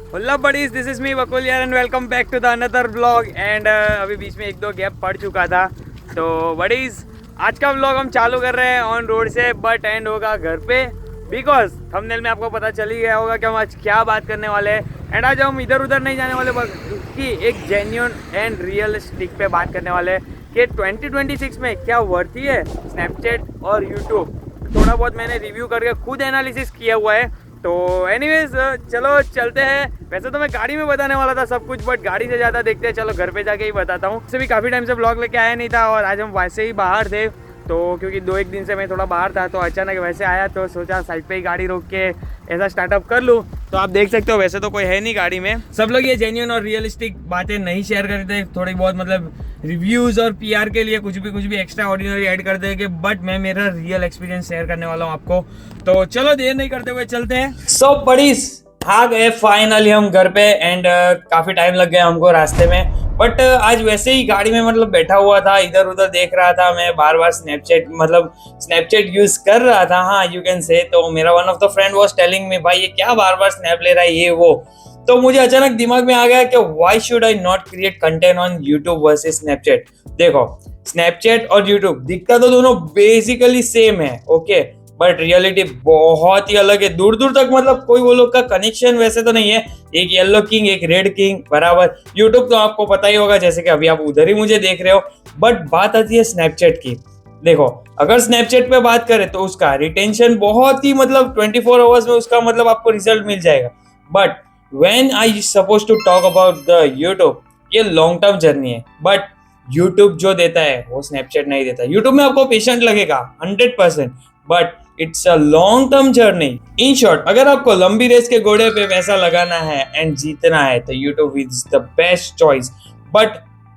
मतलब buddies, this is me Vakul यार and welcome back to the another vlog. And अभी बीच में एक दो गैप पड़ चुका था। तो बडीज, आज का व्लॉग हम चालू कर रहे हैं ऑन रोड से, बट एंड होगा घर पे, बिकॉज थंबनेल में आपको पता चल ही गया होगा कि हम आज क्या बात करने वाले हैं। एंड आज हम इधर उधर नहीं जाने वाले, बल्कि एक जेन्युइन एंड रियलिस्टिक पे बात करने वाले हैं कि 2026 में क्या वर्थ है स्नैपचैट और यूट्यूब। थोड़ा बहुत मैंने रिव्यू करके खुद एनालिसिस किया हुआ है। तो एनीवेज चलो चलते हैं। वैसे तो मैं गाड़ी में बताने वाला था सब कुछ, बट गाड़ी से ज़्यादा देखते हैं, चलो घर पे जाके ही बताता हूँ। उससे भी काफ़ी टाइम से ब्लॉग लेके आया नहीं था और आज हम वैसे ही बाहर थे, तो क्योंकि 2-1 दिन से मैं थोड़ा बाहर था, तो अचानक वैसे आया तो सोचा साइड पे ही गाड़ी रोक के ऐसा स्टार्टअप कर लूँ। तो आप देख सकते हो वैसे तो कोई है नहीं गाड़ी में। सब लोग ये जेन्युइन और रियलिस्टिक बातें नहीं शेयर करते, थोड़ी बहुत मतलब रिव्यूज़ और पीआर के लिए कुछ भी एक्स्ट्रा ऑर्डिनरी ऐड कर देंगे, बट मैं मेरा रियल एक्सपीरियंस शेयर करने वाला हूँ आपको। तो चलो देर नहीं करते हुए चलते हैं। सो बडीज, आ गए फाइनली हम घर पे। एंड काफ़ी टाइम लग गया हमको रास्ते में, बट आज वैसे ही गाड़ी में मतलब बैठा हुआ था, इधर उधर देख रहा था मैं, बार बार स्नैपचैट यूज कर रहा था। हाँ, यू कैन से। तो मेरा one of the friend was telling me, भाई ये क्या बार बार स्नैप ले रहा है ये वो। तो मुझे अचानक दिमाग में आ गया कि why should I not create content on YouTube versus Snapchat. देखो, स्नैपचैट और यूट्यूब दिखता तो दोनों बेसिकली सेम है, ओके, बट रियलिटी बहुत ही अलग है। दूर दूर तक मतलब कोई वो लोग का कनेक्शन वैसे तो नहीं है। एक येलो किंग, एक रेड किंग बराबर। यूट्यूब तो आपको पता ही होगा, जैसे कि अभी आप उधर ही मुझे देख रहे हो। बट बात आती है स्नैपचैट की। देखो, अगर स्नैपचैट पे बात करें तो उसका रिटेंशन बहुत ही मतलब 24 आवर्स में उसका मतलब आपको रिजल्ट मिल जाएगा। But when I suppose to talk about the YouTube, ये लॉन्ग टर्म जर्नी है। बट यूट्यूब जो देता है वो स्नैपचैट नहीं देता। यूट्यूब में आपको पेशेंट लगेगा 100%, but it's a long term journey. In short, अगर आपको लंबी रेस के घोड़े पे पैसा लगाना है एंड जीतना है तो YouTube is the best choice. But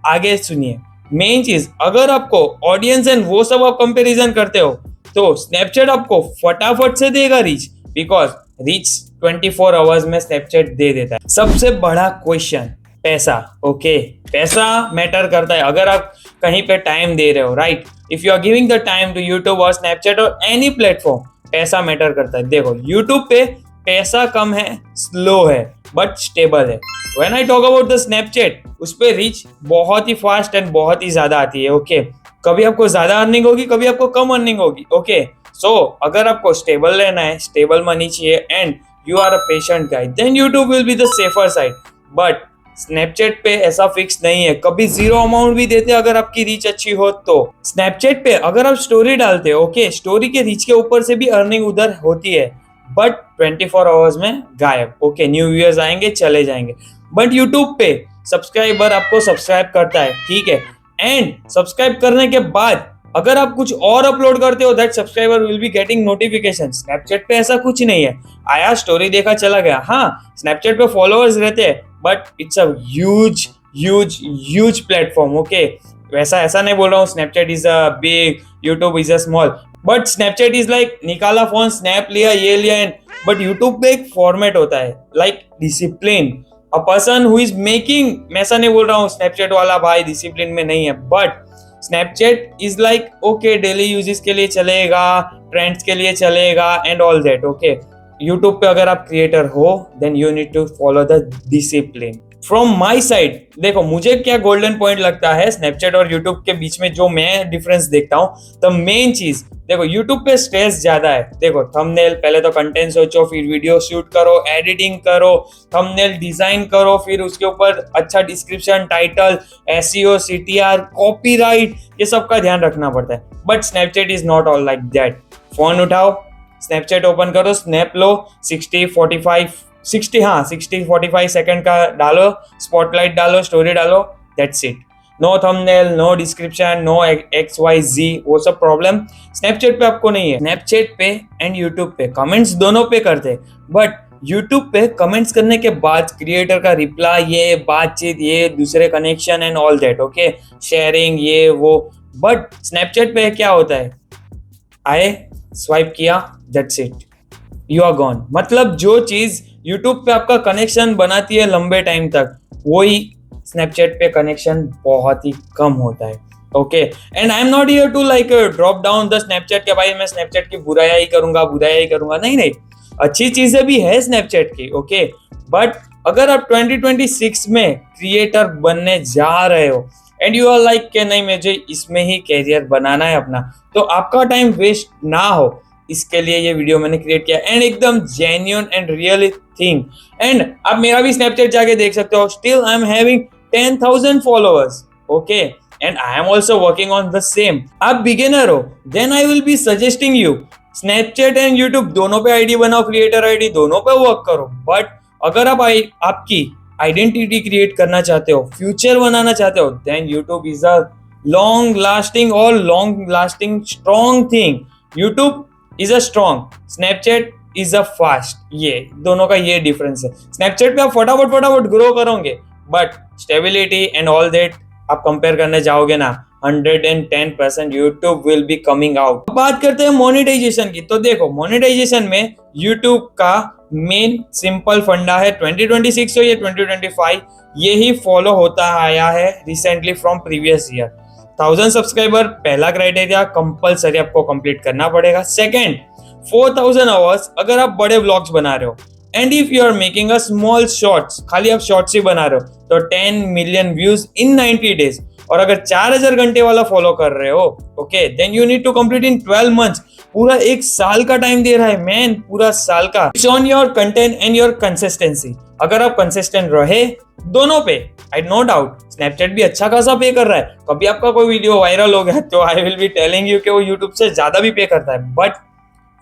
आगे सुनिए, मेन चीज, अगर आपको ऑडियंस एंड वो सब आप कंपैरिजन करते हो तो स्नैपचैट आपको फटाफट से देगा रीच, बिकॉज रीच 24 आवर्स में स्नैपचैट दे देता है। सबसे बड़ा क्वेश्चन, पैसा। ओके, पैसा मैटर करता है अगर आप कहीं पे टाइम दे रहे हो, right. If you are giving the time to YouTube और स्नैपचैट और एनी प्लेटफॉर्म, पैसा मैटर करता है। देखो, यूट्यूब पे पैसा कम है, स्लो है, बट स्टेबल है। When I talk about the Snapchat, उस पे रीच बहुत ही फास्ट एंड बहुत ही ज्यादा आती है, ओके। कभी आपको ज्यादा अर्निंग होगी, कभी आपको कम अर्निंग होगी, ओके। सो अगर आपको स्टेबल रहना है, स्टेबल मनी चाहिए and you are a patient guy, then YouTube will be the safer side. But Snapchat पे ऐसा फिक्स नहीं है, कभी जीरो अमाउंट भी देते हैं अगर आपकी रीच अच्छी हो तो। स्नैपचैट पे अगर आप स्टोरी डालते हो, ओके, स्टोरी के रीच के ऊपर से भी अर्निंग उधर होती है, बट 24 आवर्स में गायब, ओके। न्यू व्यूअर्स आएंगे, चले जाएंगे। बट यूट्यूब पे सब्सक्राइबर आपको सब्सक्राइब करता है, ठीक है, एंड सब्सक्राइब करने के बाद अगर आप कुछ और अपलोड करते हो, that subscriber will be getting notification. Snapchat पे ऐसा कुछ नहीं है, आया स्टोरी देखा चला गया। हाँ, स्नैपचैट पे फॉलोअर्स रहते हैं, but it's a huge platform, okay. वैसा ऐसा नहीं बोल रहा हूँ Snapchat is a big, YouTube is a small, but Snapchat is like निकाला फोन, स्नैप लिया, ये लिया एंड। बट यूट्यूब पे एक फॉर्मेट होता है, like discipline, a person who is making. मैं ऐसा नहीं बोल रहा हूँ स्नैपचैट वाला भाई डिसिप्लिन में नहीं है, but Snapchat is like okay, daily uses के लिए चलेगा, ट्रेंड्स के लिए चलेगा and all that, okay. YouTube पे अगर आप क्रिएटर हो, then you need to follow the discipline. From my side, देखो मुझे क्या गोल्डन पॉइंट लगता है स्नैपचैट और यूट्यूब के बीच में, जो मैं डिफरेंस देखता हूँ, द मेन चीज, देखो यूट्यूब पे स्ट्रेस ज्यादा है। देखो, थंबनेल, पहले तो कंटेंट सोचो, फिर वीडियो शूट करो, एडिटिंग करो, थंबनेल डिजाइन करो, फिर उसके ऊपर अच्छा description, title, SEO, CTR, copyright, ये सब का ध्यान रखना पड़ता है। But Snapchat is not all like that. Phone उठाओ, स्नैपचैट ओपन करो, स्नैप लो, 60-45 सेकंड का डालो, स्पॉटलाइट डालो, स्टोरी डालो, that's it. No thumbnail, no description, no XYZ, वो सब प्रॉब्लम स्नैपचैट पे आपको नहीं है। स्नैपचैट पे एंड यूट्यूब पे कमेंट्स दोनों पे करते हैं, बट यूट्यूब पे कमेंट्स करने के बाद क्रिएटर का रिप्लाई, ये बातचीत, ये दूसरे connection and all that, okay, sharing, ये वो। बट स्नैपचैट पे क्या होता है, आए, स्वाइप किया, that's it, you are gone. मतलब जो चीज यूट्यूब पे आपका कनेक्शन बनाती है लंबे टाइम तक, वही स्नैपचैट पे कनेक्शन बहुत ही कम होता है, okay. And I am not here to like drop down the Snapchat के भाई मैं स्नैपचैट की बुराई ही करूंगा, नहीं, अच्छी चीजें भी है स्नैपचैट की, ओके। बट अगर आप 2026 में क्रिएटर बनने जा रहे हो एंड यू आर लाइक कि नहीं मुझे इसमें ही कैरियर बनाना है अपना, तो आपका टाइम वेस्ट ना हो इसके लिए ये वीडियो मैंने क्रिएट किया एंड एकदम genuine and real thing. And आप मेरा भी स्नैपचैट जाके देख सकते हो, still I am having 10,000 followers, okay, and I am also working on the same. आप बिगिनर हो then I will be suggesting you Snapchat and YouTube दोनों पे आईडी बनाओ, क्रिएटर आईडी दोनों पे वर्क करो। बट अगर आप आपकी आइडेंटिटी क्रिएट करना चाहते हो, फ्यूचर बनाना चाहते हो, then YouTube is a long lasting strong thing. YouTube is a strong, Snapchat is a fast. ये दोनों का ये डिफरेंस है। स्नैपचैट पे आप फटाफट ग्रो करोगे, but stability and all that आप कंपेयर करने जाओगे ना, 110% YouTube will be coming out. बात करते हैं मोनेटाइजेशन की, तो देखो मोनेटाइजेशन में यूट्यूब का मेन सिंपल फंडा है, 2026 हो या 2025, यही फॉलो होता आया है recently from previous year. 1000 subscriber पहला क्राइटेरिया कंपलसरी आपको कंप्लीट करना पड़ेगा। सेकंड, 4000 आवर्स अगर आप बड़े व्लॉग्स बना रहे हो, and if you are making a small shorts, खाली आप शॉर्ट्स ही बना रहे हो, तो 10 मिलियन व्यूज इन 90 डेज। और अगर 4000 घंटे वाला फॉलो कर रहे हो, okay, then you need to complete in 12 months. पूरा एक साल का टाइम दे रहा है मैन, पूरा साल का। It's on your content and your consistency. अगर आप कंसिस्टेंट रहे दोनों पे, आई नो डाउट स्नैपचैट भी अच्छा खासा पे कर रहा है। कभी आपका कोई वीडियो वायरल हो गया तो आई विल बी टेलिंग यू कि वो यूट्यूब से ज्यादा भी पे करता है, but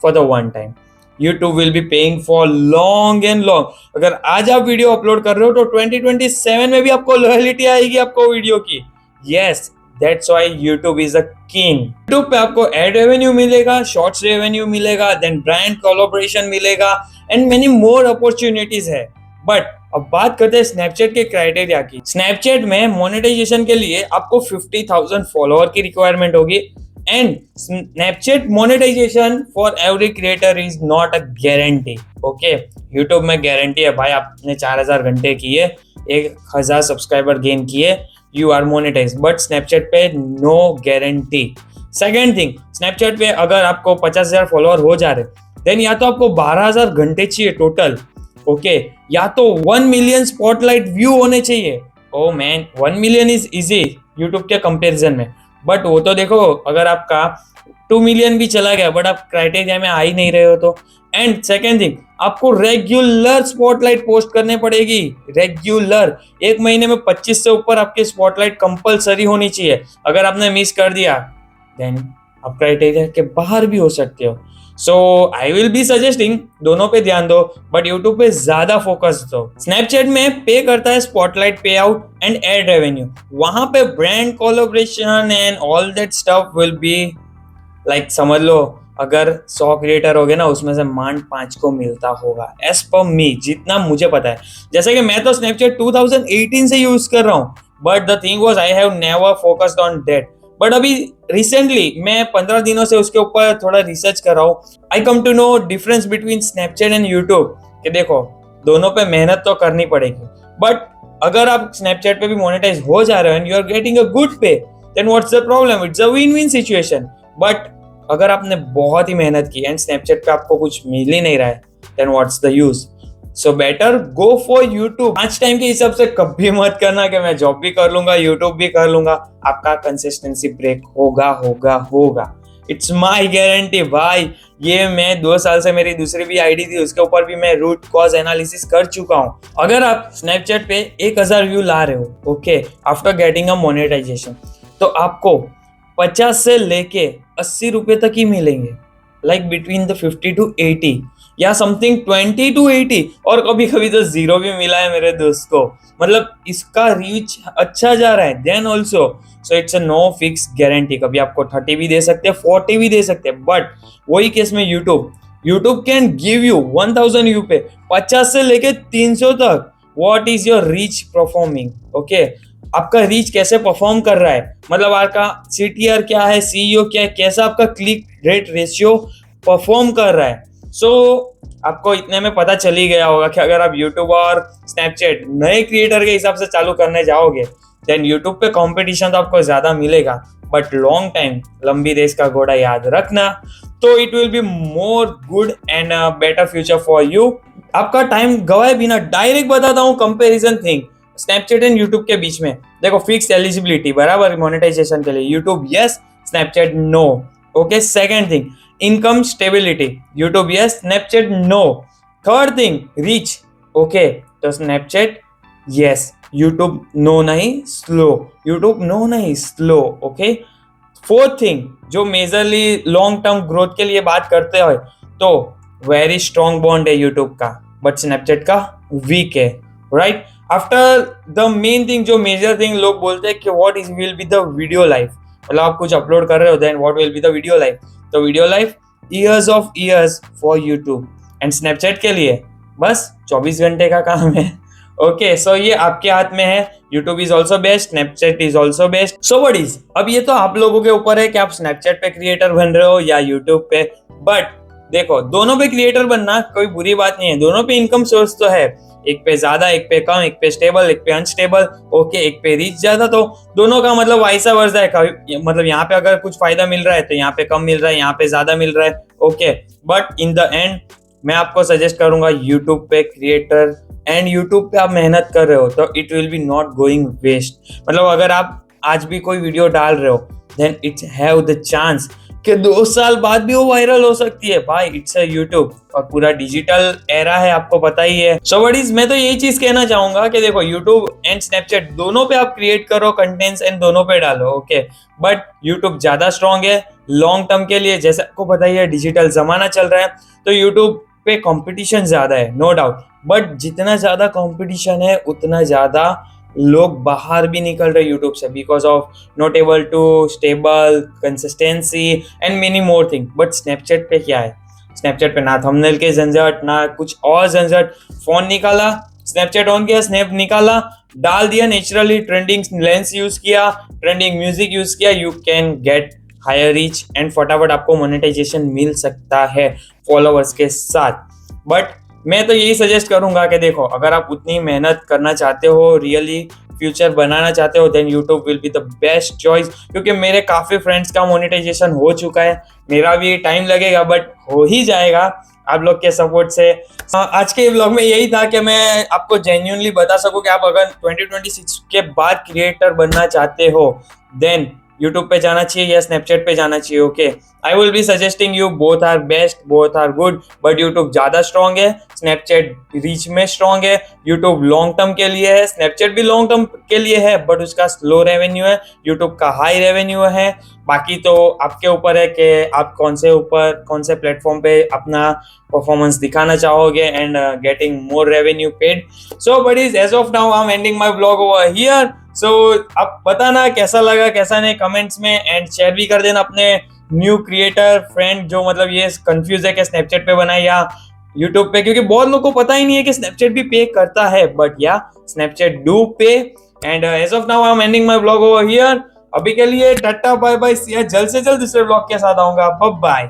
for the one time YouTube will be paying for long and long। अगर आज आप वीडियो अपलोड कर रहे हो तो 2027 में भी आपको लॉयल्टी आएगी आपको वीडियो की। Yes, that's why YouTube is a king। YouTube पे आपको एड रेवेन्यू मिलेगा, शॉर्ट्स रेवेन्यू मिलेगा, देन ब्रांड कोलैबोरेशन मिलेगा एंड मेनी मोर अपॉर्चुनिटीज है। बट अब बात करते हैं स्नैपचैट के क्राइटेरिया की। स्नैपचैट में मोनेटाइजेशन के लिए आपको 50,000 फॉलोअर की रिक्वायरमेंट होगी and Snapchat monetization for every creator is not a guarantee. Okay, YouTube में गारंटी है भाई, आपने 4000 घंटे किए, 1000 सब्सक्राइबर गेन किए, you are monetize. But Snapchat पे no guarantee. Second thing, Snapchat पे अगर आपको 50,000 फॉलोअर हो जा रहे, देन या तो आपको 12,000 घंटे चाहिए टोटल, ओके, या तो 1 मिलियन स्पॉटलाइट व्यू होने चाहिए। Oh man, 1 million is easy YouTube के कंपैरिजन में, बट वो तो देखो अगर आपका 2 मिलियन भी चला गया बट आप क्राइटेरिया में आ ही नहीं रहे हो तो। एंड सेकेंड थिंग, आपको रेगुलर स्पॉटलाइट पोस्ट करने पड़ेगी, रेगुलर। एक महीने में 25 से ऊपर आपकी स्पॉटलाइट कंपलसरी होनी चाहिए। अगर आपने मिस कर दिया देन आप क्राइटेरिया के बाहर भी हो सकते हो। सो आई विल बी सजेस्टिंग दोनों पे ध्यान दो, बट यूट्यूब पे ज्यादा फोकस दो। स्नैपचैट में पे करता है स्पॉटलाइट पे आउट एंड एड रेवेन्यू, वहां पे brand collaboration and all that stuff will be like, समझ लो अगर 100 क्रिएटर हो गए ना, उसमें से मान 5 को मिलता होगा, एज पर मी, जितना मुझे पता है। जैसे कि मैं तो स्नैपचैट 2018 से यूज कर रहा हूँ, but the thing was I have never focused on that. But अभी रिसेंटली मैं 15 दिनों से उसके ऊपर थोड़ा रिसर्च कर रहा हूँ। I come to know difference between Snapchat and YouTube, कि देखो दोनों पे मेहनत तो करनी पड़ेगी, बट अगर आप स्नैपचैट पे भी मोनेटाइज हो जा रहे हो and you are getting a good pay, then what's the problem, it's a win win situation. But अगर आपने बहुत ही मेहनत की एंड स्नैपचैट पे आपको कुछ मिल ही नहीं रहा है, then what's the use. So better go for YouTube. 5 time के हिसाब से कभी मत करना कि मैं जॉब भी कर लूंगा यूट्यूब भी कर लूंगा, आपका कंसिस्टेंसी ब्रेक होगा। इट्स माई गारंटी भाई। ये मैं 2 साल से मेरी दूसरी भी आईडी थी, उसके ऊपर भी मैं रूट कॉज एनालिसिस कर चुका हूँ। अगर आप स्नैपचैट पे 1000 व्यू ला रहे हो, okay, after getting a monetization, तो आपको 50 से लेके 80 रुपए तक ही मिलेंगे, लाइक बिटवीन द 50 to 80 या समथिंग 20 to 80, और कभी कभी तो 0 भी मिला है मेरे दोस्त को। मतलब इसका रीच अच्छा जा रहा है। Then also so it's a no fix guarantee, कभी आपको 30 भी दे सकते हैं, 40 भी दे सकते हैं। बट वही केस में YouTube can give you 1000 you पे 50 से लेके 300 तक। What is your reach performing, okay, आपका रीच कैसे परफॉर्म कर रहा है, मतलब आपका CTR क्या है, CEO क्या है, कैसा आपका क्लिक रेट रेशियो परफॉर्म कर रहा है। सो आपको इतने में पता चल ही गया होगा कि अगर आप यूट्यूब और स्नैपचैट नए क्रिएटर के हिसाब से चालू करने जाओगे, देन यूट्यूब पे कंपटीशन तो आपको ज्यादा मिलेगा, बट लॉन्ग टाइम, लंबी रेस का घोड़ा याद रखना, तो it will be more good and better future for you. आपका टाइम गवाए बिना डायरेक्ट बताता हूँ comparison thing Snapchat and YouTube के बीच में। देखो, फिक्स एलिजिबिलिटी बराबर मोनेटाइजेशन के लिए, YouTube yes, Snapchat no. Okay, second thing income stability, YouTube yes, Snapchat no. Third thing reach, okay, तो स्नैपचैट यस, यूट्यूब नो नहीं, स्लो, यूट्यूब नो नहीं, slow. Okay, fourth thing जो majorly long term growth के लिए बात करते हो, तो वेरी स्ट्रॉन्ग बॉन्ड है यूट्यूब का, बट स्नैपचैट का वीक है, right. After the main thing, जो मेजर थिंग लोग बोलते हैं कि what is will be the video life, मतलब आप कुछ अपलोड कर रहे हो, then what will be the video life. तो video life years of years for YouTube, and Snapchat के लिए बस 24 घंटे का काम है। ओके, सो ये आपके हाथ में है। YouTube is also best, Snapchat is also best. So what is, अब ये तो आप लोगों के ऊपर है कि आप स्नैपचैट पे क्रिएटर बन रहे हो या यूट्यूब पे, बट देखो दोनों पे क्रिएटर बनना कोई बुरी बात नहीं है, दोनों पे इनकम सोर्स तो है, एक पे ज्यादा, एक पे कम, एक पे स्टेबल, एक पे अनस्टेबल। ओके, एक पे रीच ज्यादा, तो दोनों का मतलब वाइसा वर्सा है, मतलब यहाँ पे अगर कुछ फायदा मिल रहा है तो यहाँ पे कम मिल रहा है, यहाँ पे ज्यादा मिल रहा है। Okay, but in the end मैं आपको सजेस्ट करूंगा यूट्यूब पे क्रिएटर, एंड यूट्यूब पे आप मेहनत कर रहे हो तो it will be not going waste. मतलब अगर आप आज भी कोई वीडियो डाल रहे हो, then it's have the chance कि 2 साल बाद भी वो वायरल हो सकती है भाई। इट्स अ यूट्यूब, और पूरा डिजिटल एरा है, आपको पता ही है। सो व्हाट इज, मैं तो यही चीज कहना चाहूंगा कि देखो यूट्यूब एंड स्नैपचैट दोनों पे आप क्रिएट करो कंटेंट्स एंड दोनों पे डालो। ओके, बट यूट्यूब ज्यादा स्ट्रॉन्ग है लॉन्ग टर्म के लिए, जैसे आपको पता ही है डिजिटल जमाना चल रहा है, तो यूट्यूब पे कंपटीशन ज्यादा है, नो डाउट, बट जितना ज्यादा कंपटीशन है उतना ज्यादा लोग बाहर भी निकल रहे यूट्यूब से, because of not able to stable consistency and many more thing. But Snapchat पे क्या है, स्नैपचैट पे ना थंबनेल के झंझट, ना कुछ और झंझट, फोन निकाला, स्नैपचैट ऑन किया, स्नैप निकाला, डाल दिया, नेचुरली ट्रेंडिंग लेंस यूज किया, ट्रेंडिंग म्यूजिक यूज किया, you can get higher reach and फटाफट आपको मोनेटाइजेशन मिल सकता है फॉलोअर्स के साथ। बट मैं तो यही सजेस्ट करूंगा कि देखो, अगर आप उतनी मेहनत करना चाहते हो, रियली फ्यूचर बनाना चाहते हो, then YouTube will be the best choice. क्योंकि मेरे काफी फ्रेंड्स का मोनेटाइजेशन हो चुका है, मेरा भी टाइम लगेगा बट हो ही जाएगा आप लोग के सपोर्ट से। आज के व्लॉग में यही था कि मैं आपको जेन्युइनली बता सकूं कि आप अगर 2026 के बाद क्रिएटर बनना चाहते हो, देन यूट्यूब पे जाना चाहिए या स्नैपचैट पे जाना चाहिए। Okay, I will be suggesting you, both are best, both are good, but YouTube ज्यादा स्ट्रॉन्ग है, स्नैपचैट रीच में स्ट्रॉन्ग है। यूट्यूब लॉन्ग टर्म के लिए है, स्नैपचैट भी लॉन्ग टर्म के लिए है, बट उसका स्लो रेवेन्यू है, यूट्यूब का हाई रेवेन्यू है। बाकी तो आपके ऊपर है कि आप कौन से प्लेटफॉर्म पे अपना परफॉर्मेंस दिखाना चाहोगे and getting more revenue paid. So but is as of now I am ending my vlog over here. So आप बताना कैसा लगा कैसा नहीं कमेंट्स में, एंड शेयर भी कर देना अपने न्यू क्रिएटर फ्रेंड जो मतलब ये कंफ्यूज है कि स्नैपचैट पे बनाए या यूट्यूब पे, क्योंकि बहुत लोगों को पता ही नहीं है कि स्नैपचैट भी पे करता है, बट या स्नैपचैट डू पे। And as of now I am ending my vlog over here. अभी के लिए टाटा बाय बाय, जल्द से जल्द दूसरे व्लॉग के साथ आऊंगा, बाय बाय।